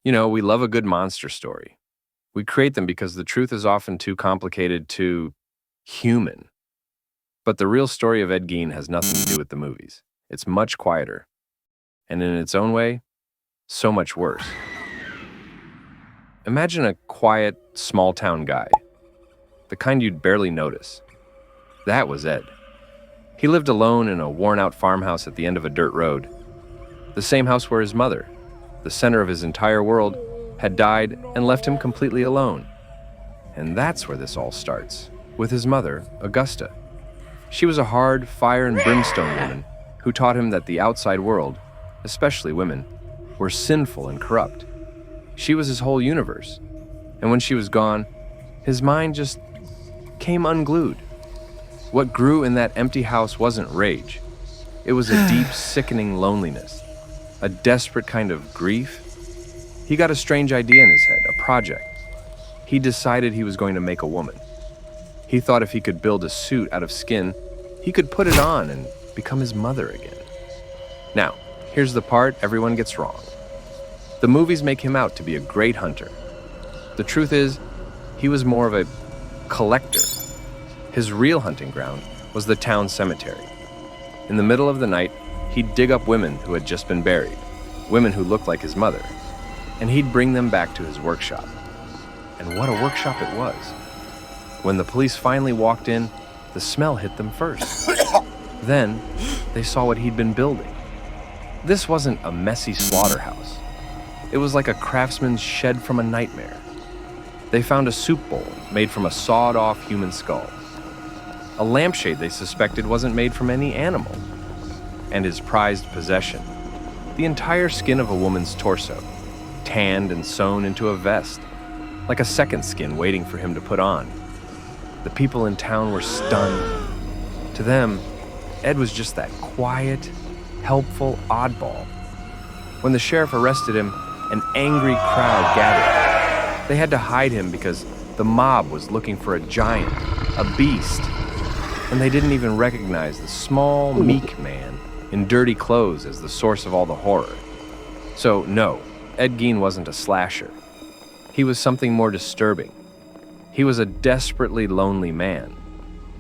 We love a good monster story. We create them because the truth is often too complicated to human. But the real story of Ed Gein has nothing to do with the movies. It's much quieter, and in its own way, so much worse. Imagine a quiet, small-town guy, the kind you'd barely notice. That was Ed. He lived alone in a worn-out farmhouse at the end of a dirt road, the same house where his mother, the center of his entire world, had died and left him completely alone. And that's where this all starts, with his mother, Augusta. She was a hard, fire and brimstone woman who taught him that the outside world, especially women, were sinful and corrupt. She was his whole universe, and when she was gone, his mind just came unglued. What grew in that empty house wasn't rage. It was a deep, sickening loneliness, a desperate kind of grief. He got a strange idea in his head, a project. He decided he was going to make a woman. He thought if he could build a suit out of skin, he could put it on and become his mother again. Now, here's the part everyone gets wrong. The movies make him out to be a great hunter. The truth is, he was more of a collector. His real hunting ground was the town cemetery. In the middle of the night, he'd dig up women who had just been buried, women who looked like his mother, and he'd bring them back to his workshop. And what a workshop it was. When the police finally walked in, the smell hit them first. Then, they saw what he'd been building. This wasn't a messy slaughterhouse. It was like a craftsman's shed from a nightmare. They found a soup bowl made from a sawed-off human skull. A lampshade they suspected wasn't made from any animal. And his prized possession, the entire skin of a woman's torso, tanned and sewn into a vest, like a second skin waiting for him to put on. The people in town were stunned. To them, Ed was just that quiet, helpful oddball. When the sheriff arrested him, an angry crowd gathered. They had to hide him because the mob was looking for a giant, a beast, and they didn't even recognize the small, meek man in dirty clothes as the source of all the horror. So no, Ed Gein wasn't a slasher. He was something more disturbing. He was a desperately lonely man,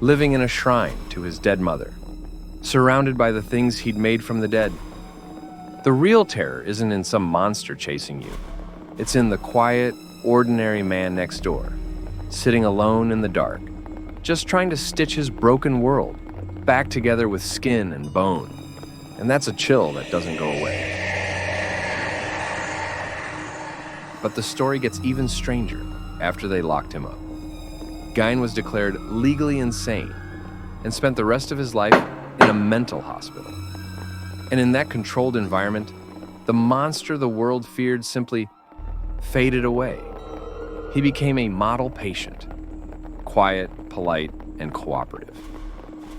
living in a shrine to his dead mother, surrounded by the things he'd made from the dead. The real terror isn't in some monster chasing you. It's in the quiet, ordinary man next door, sitting alone in the dark, just trying to stitch his broken world back together with skin and bone. And that's a chill that doesn't go away. But the story gets even stranger after they locked him up. Gein was declared legally insane and spent the rest of his life in a mental hospital. And in that controlled environment, the monster the world feared simply faded away. He became a model patient, quiet, polite, and cooperative.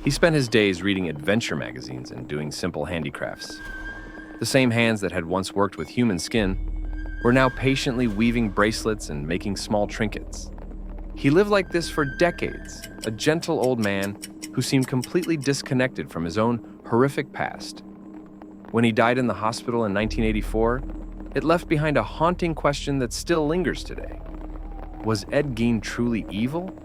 He spent his days reading adventure magazines and doing simple handicrafts. The same hands that had once worked with human skin were now patiently weaving bracelets and making small trinkets. He lived like this for decades, a gentle old man who seemed completely disconnected from his own horrific past. When he died in the hospital in 1984, it left behind a haunting question that still lingers today. Was Ed Gein truly evil?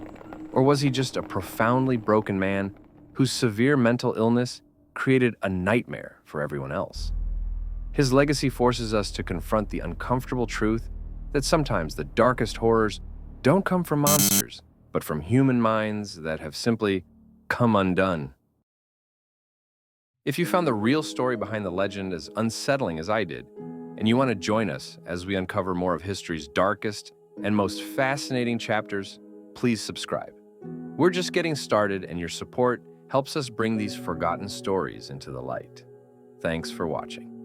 Or was he just a profoundly broken man whose severe mental illness created a nightmare for everyone else? His legacy forces us to confront the uncomfortable truth that sometimes the darkest horrors don't come from monsters, but from human minds that have simply come undone. If you found the real story behind the legend as unsettling as I did, and you want to join us as we uncover more of history's darkest and most fascinating chapters, please subscribe. We're just getting started, and your support helps us bring these forgotten stories into the light. Thanks for watching.